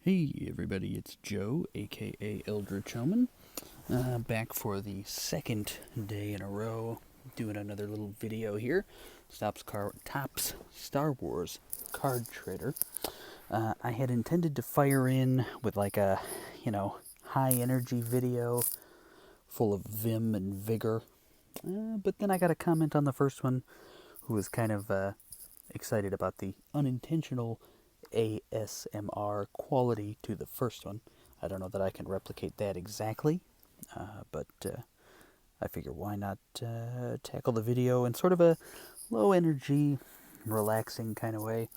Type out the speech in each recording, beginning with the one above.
Hey everybody, it's Joe, aka Eldritch Omen, back for the second day in a row, doing another little video here. Tops Star Wars Card Trader. I had intended to fire in with like a, high energy video full of vim and vigor, but then I got a comment on the first one who was kind of excited about the unintentional ASMR quality to the first one. I don't know that I can replicate that exactly, but I figure why not tackle the video in sort of a low energy, relaxing kind of way.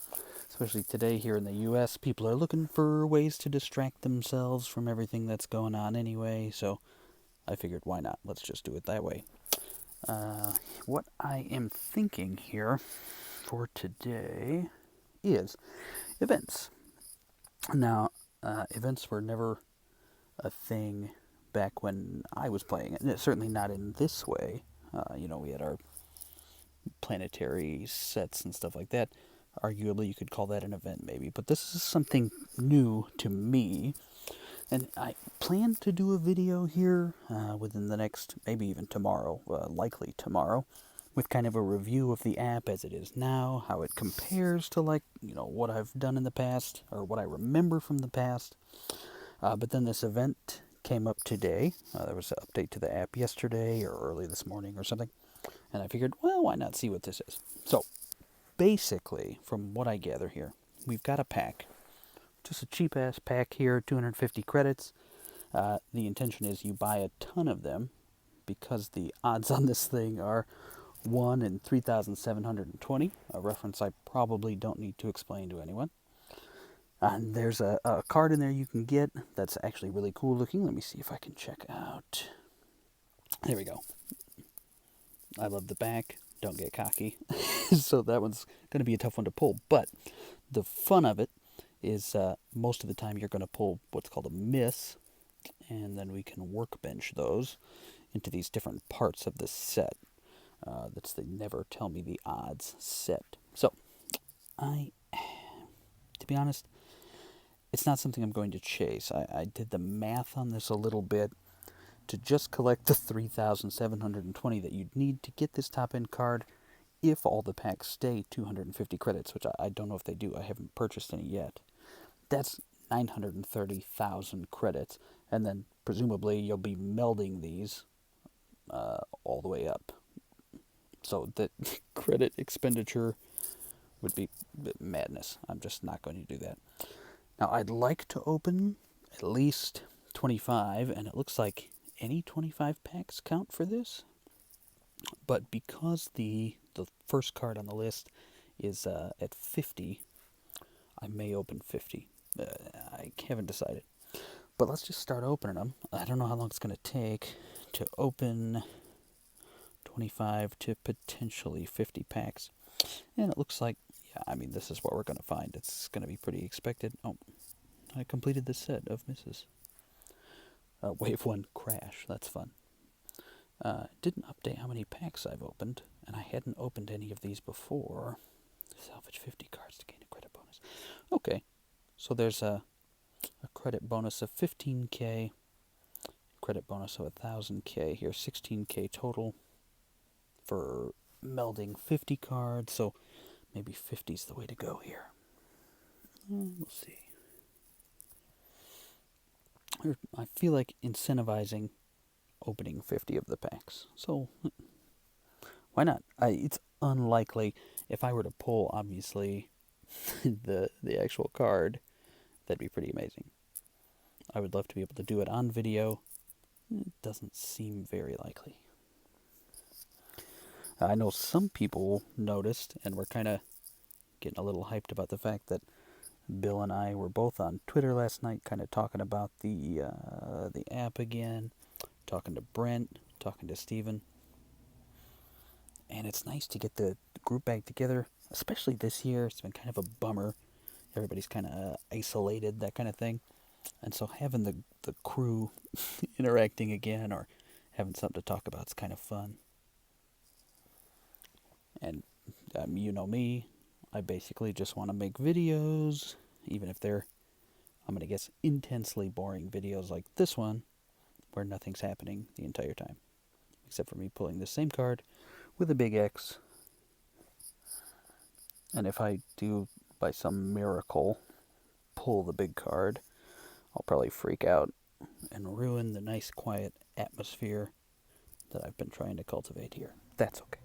Especially today here in the US, people are looking for ways to distract themselves from everything that's going on anyway, so I figured why not? Let's just do it that way. What I am thinking here for today is events. Now, events were never a thing back when I was playing it. Certainly not in this way. We had our planetary sets and stuff like that. Arguably, you could call that an event, maybe. But this is something new to me. And I plan to do a video here within the next, maybe even tomorrow, likely tomorrow, with kind of a review of the app as it is now, how it compares to what I've done in the past, or what I remember from the past. But then this event came up today. There was an update to the app yesterday or early this morning or something. And I figured, well, why not see what this is? So, basically, from what I gather here, we've got a pack. Just a cheap-ass pack here, 250 credits. The intention is you buy a ton of them, because the odds on this thing are 1 in 3,720, a reference I probably don't need to explain to anyone. And there's a card in there you can get that's actually really cool looking. Let me see if I can check out. There we go. I love the back. Don't get cocky. So that one's going to be a tough one to pull. But the fun of it is most of the time you're going to pull what's called a miss, and then we can workbench those into these different parts of the set. That's the never tell me the odds set. So, to be honest, it's not something I'm going to chase. I did the math on this a little bit. To just collect the 3,720 that you'd need to get this top-end card, if all the packs stay 250 credits, which I don't know if they do. I haven't purchased any yet. That's 930,000 credits, and then presumably you'll be melding these all the way up. So the credit expenditure would be madness. I'm just not going to do that. Now, I'd like to open at least 25, and it looks like any 25 packs count for this. But because the first card on the list is at 50, I may open 50. I haven't decided. But let's just start opening them. I don't know how long it's going to take to open 25 to potentially 50 packs. And it looks like, this is what we're going to find. It's going to be pretty expected. Oh, I completed the set of misses. Wave 1 crash. That's fun. Didn't update how many packs I've opened, and I hadn't opened any of these before. Salvage 50 cards to gain a credit bonus. Okay, so there's a credit bonus of 15k, credit bonus of 1,000k here, 16k total for melding 50 cards, so maybe 50's the way to go here. We'll see. I feel like incentivizing opening 50 of the packs. So, why not? It's unlikely. If I were to pull, obviously, the actual card, that'd be pretty amazing. I would love to be able to do it on video. It doesn't seem very likely. I know some people noticed, and were kind of getting a little hyped about the fact that Bill and I were both on Twitter last night, kind of talking about the app again, talking to Brent, talking to Steven. And it's nice to get the group back together, especially this year. It's been kind of a bummer. Everybody's kind of isolated, that kind of thing. And so having the crew interacting again, or having something to talk about, is kind of fun. And you know me, I basically just want to make videos, even if they're I'm going to guess, intensely boring videos like this one, where nothing's happening the entire time, except for me pulling the same card with a big X. And if I do, by some miracle, pull the big card, I'll probably freak out and ruin the nice, quiet atmosphere that I've been trying to cultivate here. That's okay.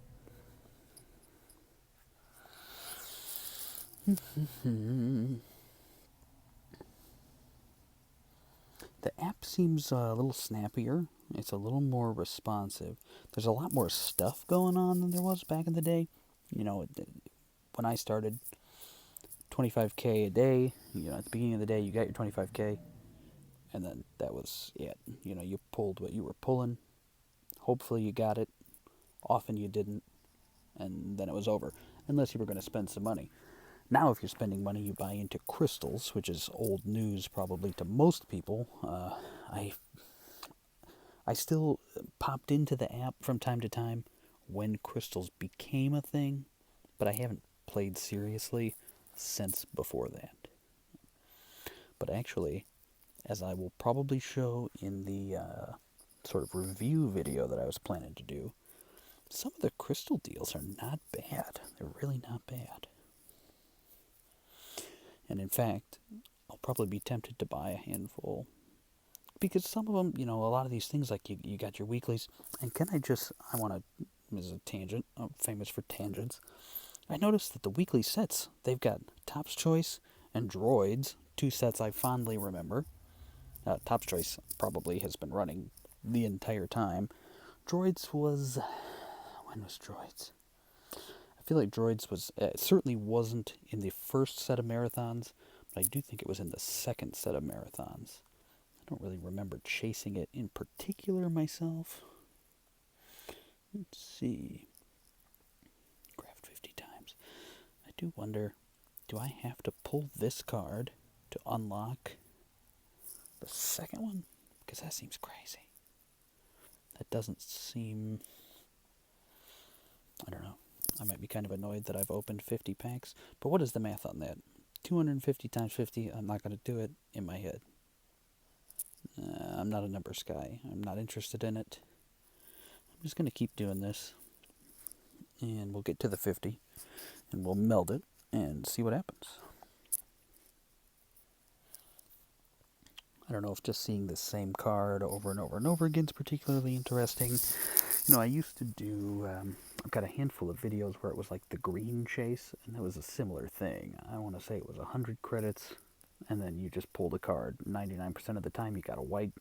The app seems a little snappier. It's a little more responsive. There's a lot more stuff going on than there was back in the day. You know, when I started, 25K a day. You know, at the beginning of the day, you got your 25K, and then that was it. You know, you pulled what you were pulling. Hopefully, you got it. Often, you didn't, and then it was over. Unless you were going to spend some money. Now, if you're spending money, you buy into crystals, which is old news probably to most people. I still popped into the app from time to time when crystals became a thing, but I haven't played seriously since before that. But actually, as I will probably show in the sort of review video that I was planning to do, some of the crystal deals are not bad. They're really not bad. And in fact, I'll probably be tempted to buy a handful. Because some of them, you know, a lot of these things, like you got your weeklies. And I want to, this is a tangent, I'm famous for tangents. I noticed that the weekly sets, they've got Top's Choice and Droids, two sets I fondly remember. Top's Choice probably has been running the entire time. Droids was, when was Droids? I feel like Droids was, it certainly wasn't in the first set of marathons, but I do think it was in the second set of marathons. I don't really remember chasing it in particular myself. Let's see. Craft 50 times. I do wonder, do I have to pull this card to unlock the second one? Because that seems crazy. That doesn't seem, I don't know. I might be kind of annoyed that I've opened 50 packs, but what is the math on that? 250 times 50, I'm not going to do it in my head. I'm not a numbers guy. I'm not interested in it. I'm just going to keep doing this, and we'll get to the 50, and we'll meld it and see what happens. I don't know if just seeing the same card over and over and over again is particularly interesting. You know, I used to do, I've got a handful of videos where it was like the green chase, and it was a similar thing. I want to say it was 100 credits, and then you just pulled a card. 99% of the time you got a white,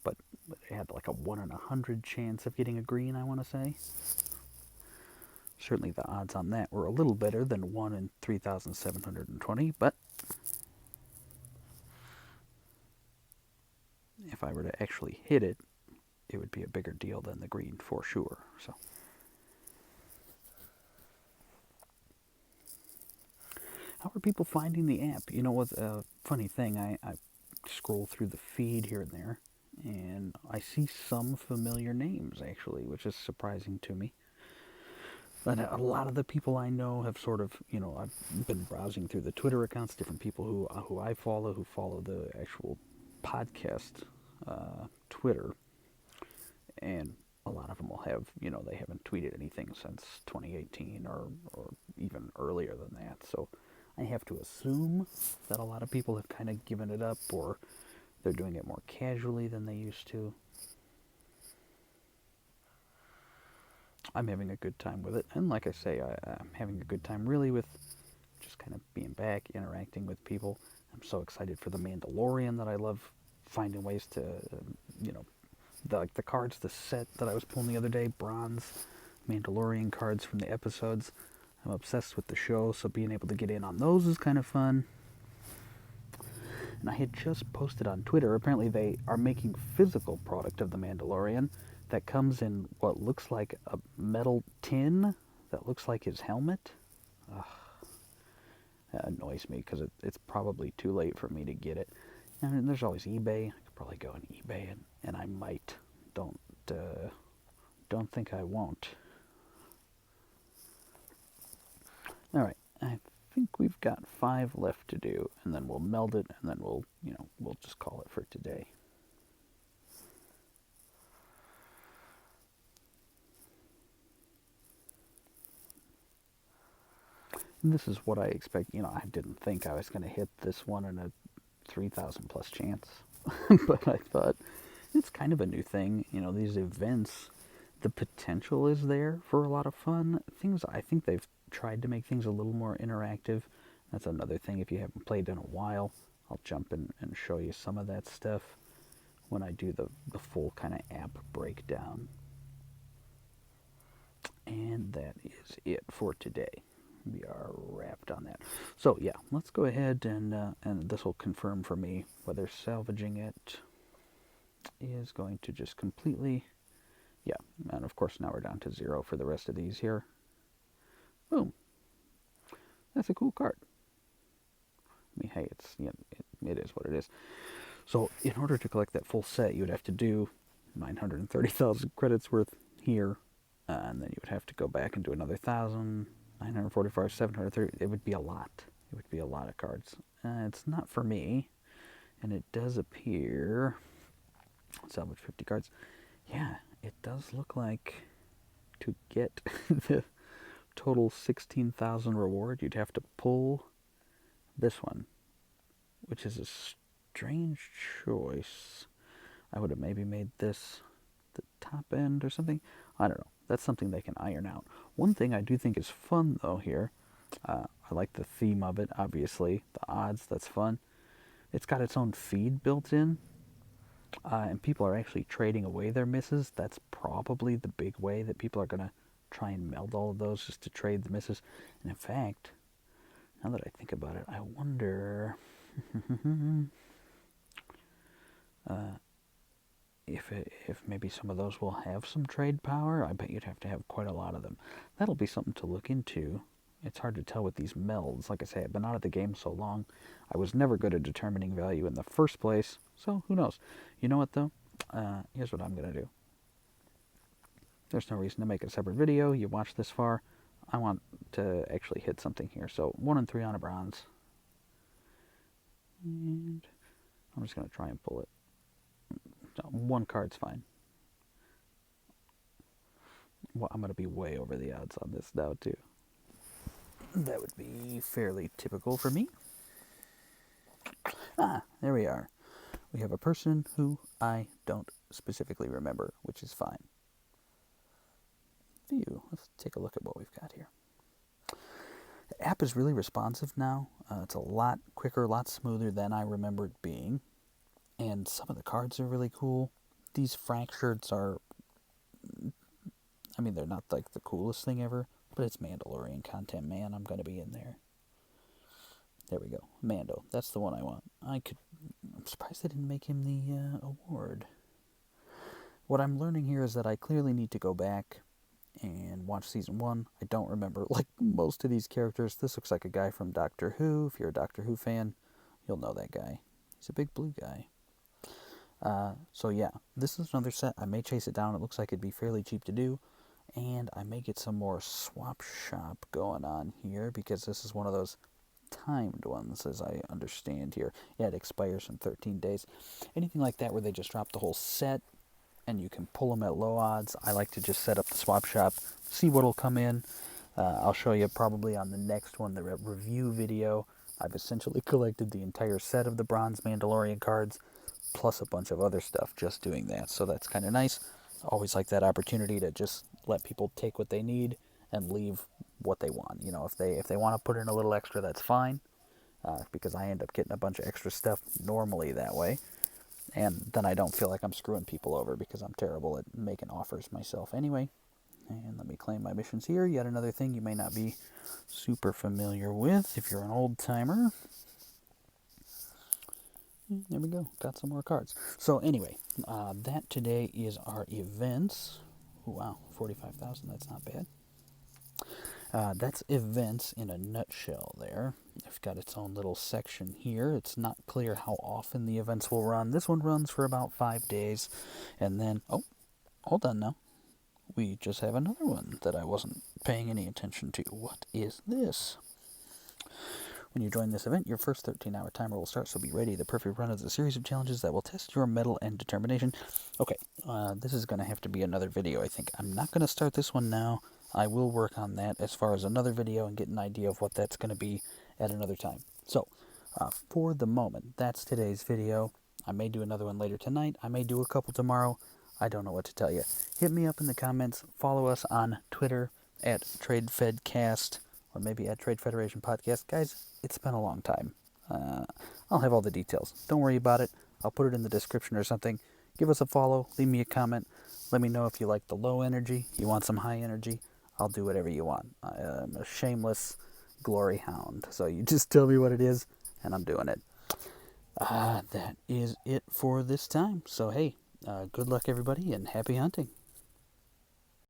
but it had like a 1 in 100 chance of getting a green, I want to say. Certainly the odds on that were a little better than 1 in 3,720, but if I were to actually hit it, it would be a bigger deal than the green for sure. So, how are people finding the app? You know what's a funny thing? I scroll through the feed here and there, and I see some familiar names actually, which is surprising to me. But a lot of the people I know have sort of, you know, I've been browsing through the Twitter accounts, different people who I follow, who follow the actual podcast Twitter, and a lot of them will have, you know, they haven't tweeted anything since 2018 or even earlier than that. So I have to assume that a lot of people have kind of given it up, or they're doing it more casually than they used to. I'm having a good time with it, and like I say, I'm having a good time really with just kind of being back, interacting with people. I'm so excited for the Mandalorian that I love finding ways to, you know, the cards, the set that I was pulling the other day, bronze Mandalorian cards from the episodes. I'm obsessed with the show, so being able to get in on those is kind of fun. And I had just posted on Twitter, apparently they are making physical product of the Mandalorian that comes in what looks like a metal tin that looks like his helmet. Ugh. That annoys me because it's probably too late for me to get it. And there's always eBay. I could probably go on eBay, and I might. Don't think I won't. All right, I think we've got 5 left to do, and then we'll meld it, and then we'll just call it for today. And this is what I expect. I didn't think I was going to hit this one in a 3,000 plus chance, but I thought it's kind of a new thing. These events, the potential is there for a lot of fun things. I think they've tried to make things a little more interactive. That's another thing. If you haven't played in a while, I'll jump in and show you some of that stuff when I do the full kind of app breakdown. And that is it for today. We are wrapped on that. So yeah, let's go ahead and this will confirm for me whether salvaging it is going to just completely, yeah, and of course now we're down to 0 for the rest of these here. Boom. That's a cool card. I mean, hey, it is what it is. So in order to collect that full set, you would have to do 930,000 credits worth here, and then you would have to go back and do another 1,000, 945, 730. It would be a lot. It would be a lot of cards. It's not for me, and it does appear, salvage 50 cards. Yeah, it does look like to get the total 16,000 reward, you'd have to pull this one, which is a strange choice. I would have maybe made this the top end or something. I don't know. That's something they can iron out. One thing I do think is fun, though, here, I like the theme of it, obviously. The odds, that's fun. It's got its own feed built in, and people are actually trading away their misses. That's probably the big way that people are going to try and meld all of those, just to trade the misses. And in fact, now that I think about it, I wonder if maybe some of those will have some trade power. I bet you'd have to have quite a lot of them. That'll be something to look into. It's hard to tell with these melds. Like I say, I've been out of the game so long, I was never good at determining value in the first place, so who knows. You know what, though? Here's what I'm going to do. There's no reason to make a separate video. You watched this far. I want to actually hit something here. So 1 and 3 on a bronze. And I'm just going to try and pull it. No, 1 card's fine. Well, I'm going to be way over the odds on this now, too. That would be fairly typical for me. Ah, there we are. We have a person who I don't specifically remember, which is fine. View. Let's take a look at what we've got here. The app is really responsive now. It's a lot quicker, a lot smoother than I remember it being. And some of the cards are really cool. These fractureds are, I mean, they're not like the coolest thing ever, but it's Mandalorian content, man. I'm going to be in there. There we go. Mando. That's the one I want. I'm surprised they didn't make him the award. What I'm learning here is that I clearly need to go back and watch season 1. I don't remember, like, most of these characters. This looks like a guy from Doctor Who. If you're a Doctor Who fan, you'll know that guy. He's a big blue guy. So yeah, this is another set. I may chase it down. It looks like it'd be fairly cheap to do. And I may get some more swap shop going on here, because this is one of those timed ones, as I understand here. Yeah, it expires in 13 days. Anything like that where they just drop the whole set and you can pull them at low odds. I like to just set up the swap shop, see what'll come in. I'll show you probably on the next one, the review video. I've essentially collected the entire set of the Bronze Mandalorian cards, plus a bunch of other stuff just doing that. So that's kind of nice. Always like that opportunity to just let people take what they need and leave what they want. If they want to put in a little extra, that's fine, because I end up getting a bunch of extra stuff normally that way. And then I don't feel like I'm screwing people over, because I'm terrible at making offers myself anyway. And let me claim my missions here. Yet another thing you may not be super familiar with if you're an old timer. There we go. Got some more cards. So anyway, that today is our events. Ooh, wow, 45,000. That's not bad. That's events in a nutshell there. It's got its own little section here. It's not clear how often the events will run. This one runs for about 5 days. And then, oh, hold on now. We just have another one that I wasn't paying any attention to. What is this? When you join this event, your first 13-hour timer will start, so be ready. The perfect run is a series of challenges that will test your mettle and determination. Okay, this is going to have to be another video, I think. I'm not going to start this one now. I will work on that as far as another video and get an idea of what that's going to be at another time. So, for the moment, that's today's video. I may do another one later tonight. I may do a couple tomorrow. I don't know what to tell you. Hit me up in the comments. Follow us on Twitter at TradeFedCast or maybe at Trade Federation Podcast. Guys, it's been a long time. I'll have all the details. Don't worry about it. I'll put it in the description or something. Give us a follow. Leave me a comment. Let me know if you like the low energy. You want some high energy. I'll do whatever you want. I'm a shameless glory hound. So you just tell me what it is, and I'm doing it. That is it for this time. So, hey, good luck, everybody, and happy hunting.